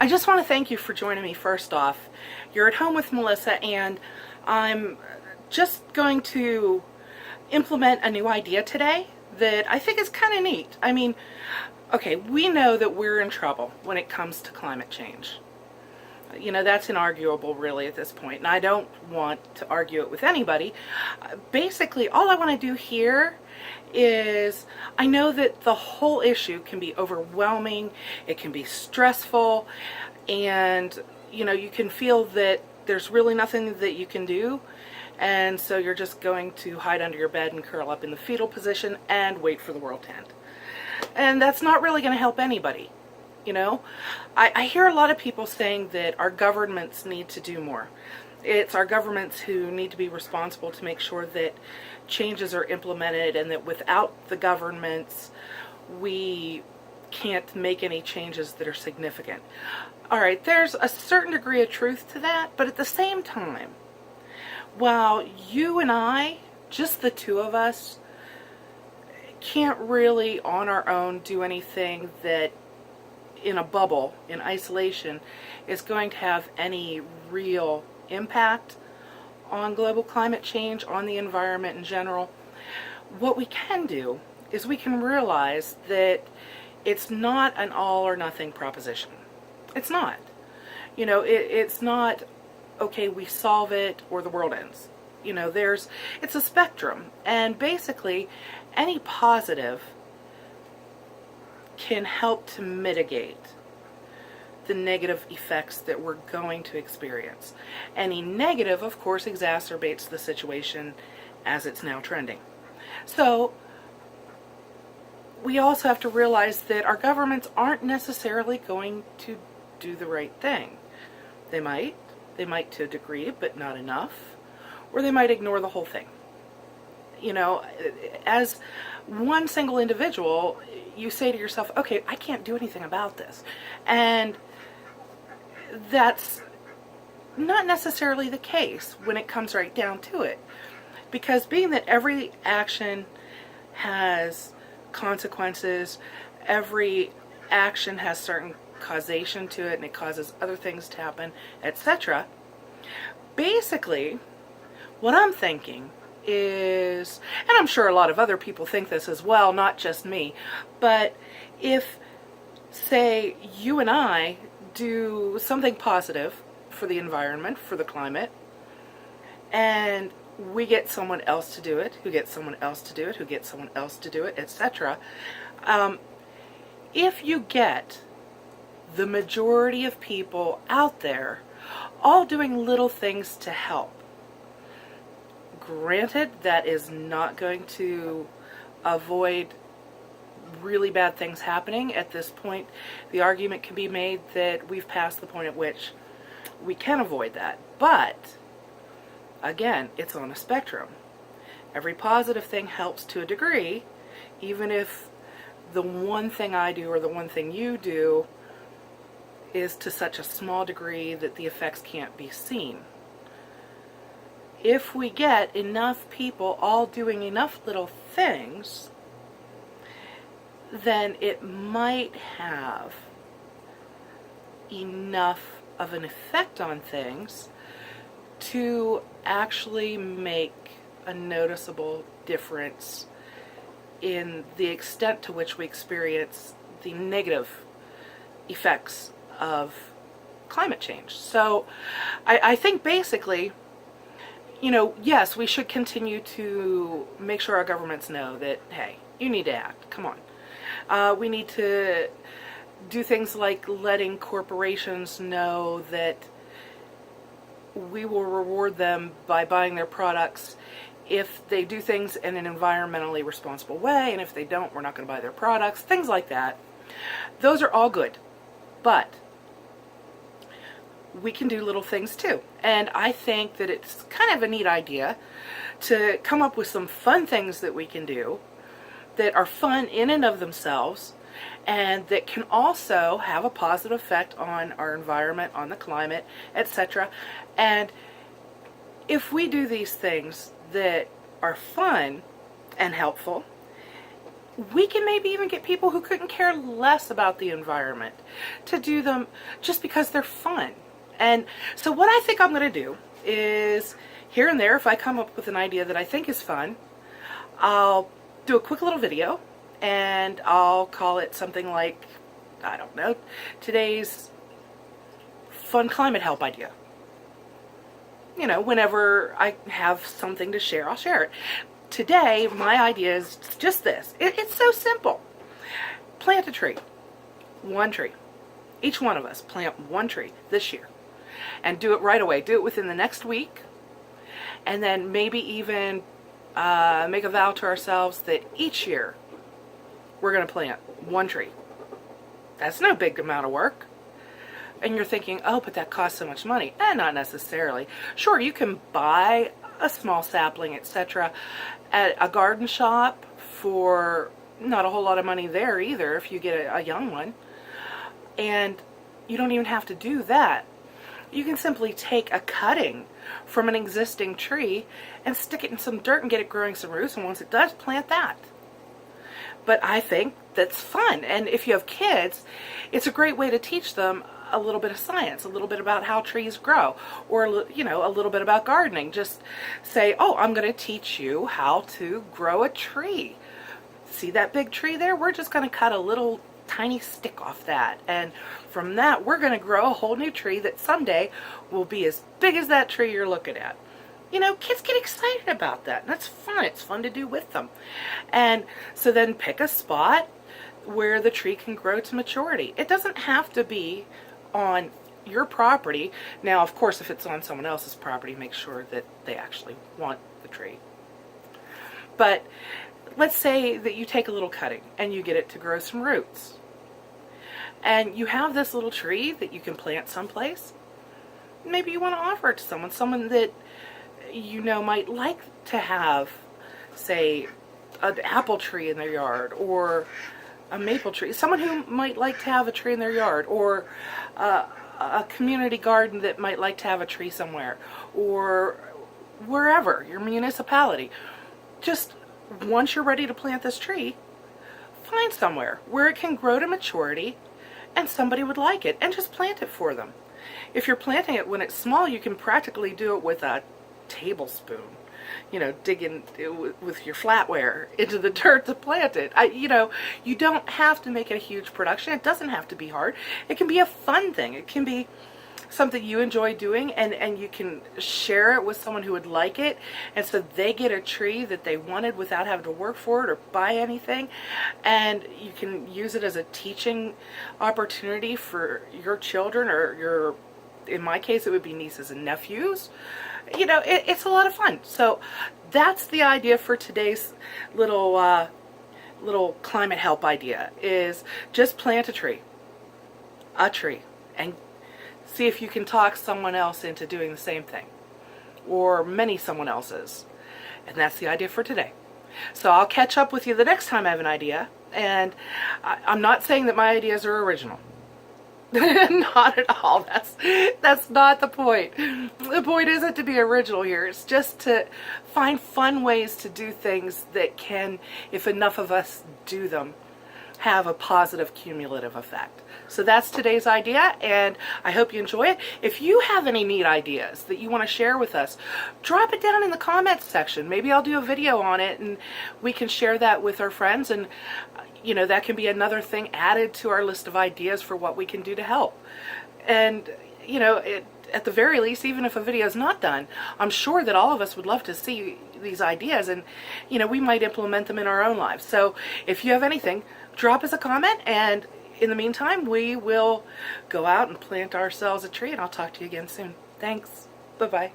I just want to thank you for joining me first off. You're at home with Melissa, and I'm just going to implement a new idea today that I think is kind of neat. I mean, okay, we know that we're in trouble when it comes to climate change. You know, that's inarguable really at this point, and I don't want to argue it with anybody. Basically, all I want to do here is, I know that the whole issue can be overwhelming, it can be stressful, and you know, you can feel that there's really nothing that you can do, and so you're just going to hide under your bed and curl up in the fetal position and wait for the world to end. And that's not really going to help anybody. You know, I hear a lot of people saying that our governments need to do more. It's our governments who need to be responsible to make sure that changes are implemented, and that without the governments, we can't make any changes that are significant. All right, there's a certain degree of truth to that, but at the same time, while you and I, just the two of us, can't really on our own do anything that in a bubble, in isolation, is going to have any real impact on global climate change, on the environment in general. What we can do is we can realize that it's not an all or nothing proposition. It's not. You know, it's not, okay, we solve it or the world ends. You know, it's a spectrum, and basically any positive can help to mitigate the negative effects that we're going to experience. Any negative, of course, exacerbates the situation as it's now trending. So we also have to realize that our governments aren't necessarily going to do the right thing. They might to a degree, but not enough, or they might ignore the whole thing. You know, as one single individual, you say to yourself, okay, I can't do anything about this. And that's not necessarily the case when it comes right down to it. Because being that every action has consequences, every action has certain causation to it, and it causes other things to happen, etc. Basically, what I'm thinking is, and I'm sure a lot of other people think this as well, not just me, but if, say, you and I do something positive for the environment, for the climate, and we get someone else to do it, who gets someone else to do it, who gets someone else to do it, etc. If you get the majority of people out there all doing little things to help, granted, that is not going to avoid really bad things happening. At this point, the argument can be made that we've passed the point at which we can avoid that. But, again, it's on a spectrum. Every positive thing helps to a degree, even if the one thing I do or the one thing you do is to such a small degree that the effects can't be seen. If we get enough people all doing enough little things, then it might have enough of an effect on things to actually make a noticeable difference in the extent to which we experience the negative effects of climate change. So I think basically, you know, yes, we should continue to make sure our governments know that, hey, you need to act. Come on. We need to do things like letting corporations know that we will reward them by buying their products if they do things in an environmentally responsible way, and if they don't, we're not going to buy their products, things like that. Those are all good. But we can do little things too. And I think that it's kind of a neat idea to come up with some fun things that we can do that are fun in and of themselves, and that can also have a positive effect on our environment, on the climate, etc. And if we do these things that are fun and helpful, we can maybe even get people who couldn't care less about the environment to do them just because they're fun. And so what I think I'm going to do is, here and there, if I come up with an idea that I think is fun, I'll do a quick little video, and I'll call it something like, I don't know, today's fun climate help idea. You know, whenever I have something to share, I'll share it. Today, my idea is just this. It's so simple. Plant a tree. One tree. Each one of us plant one tree this year. And do it right away. Do it within the next week. And then maybe even make a vow to ourselves that each year we're going to plant one tree. That's no big amount of work. And you're thinking, oh, but that costs so much money. Not necessarily. Sure, you can buy a small sapling, etc., at a garden shop for not a whole lot of money there either if you get a young one. And you don't even have to do that. You can simply take a cutting from an existing tree and stick it in some dirt and get it growing some roots, and once it does, plant that. But I think that's fun, and if you have kids, it's a great way to teach them a little bit of science, a little bit about how trees grow, or, you know, a little bit about gardening. Just say, oh, I'm going to teach you how to grow a tree. See that big tree there? We're just going to cut a little tiny stick off that, and from that we're going to grow a whole new tree that someday will be as big as that tree you're looking at. You know, kids get excited about that, and that's fun. It's fun to do with them. And so then pick a spot where the tree can grow to maturity. It doesn't have to be on your property. Now, of course, if it's on someone else's property, make sure that they actually want the tree. But let's say that you take a little cutting and you get it to grow some roots. And you have this little tree that you can plant someplace. Maybe you want to offer it to someone that you know might like to have, say, an apple tree in their yard, or a maple tree. Someone who might like to have a tree in their yard, or a community garden that might like to have a tree somewhere, or wherever, your municipality. Just once you're ready to plant this tree, find somewhere where it can grow to maturity and somebody would like it, and just plant it for them. If you're planting it when it's small, you can practically do it with a tablespoon. You know, digging with your flatware into the dirt to plant it. You know, you don't have to make it a huge production. It doesn't have to be hard. It can be a fun thing. It can be something you enjoy doing, and you can share it with someone who would like it, and so they get a tree that they wanted without having to work for it or buy anything. And you can use it as a teaching opportunity for your children, or your, in my case, it would be nieces and nephews. You know, it's a lot of fun. So that's the idea for today's little climate help idea, is just plant a tree, and see if you can talk someone else into doing the same thing, or many someone else's. And that's the idea for today. So I'll catch up with you the next time I have an idea, and I'm not saying that my ideas are original. Not at all. That's not the point. The point isn't to be original here. It's just to find fun ways to do things that can, if enough of us do them, have a positive cumulative effect. So that's today's idea, and I hope you enjoy it. If you have any neat ideas that you want to share with us, drop it down in the comments section. Maybe I'll do a video on it, and we can share that with our friends, and you know, that can be another thing added to our list of ideas for what we can do to help. And you know, at the very least, even if a video is not done, I'm sure that all of us would love to see these ideas, and you know, we might implement them in our own lives. So if you have anything, drop us a comment, and in the meantime, we will go out and plant ourselves a tree, and I'll talk to you again soon. Thanks. Bye-bye.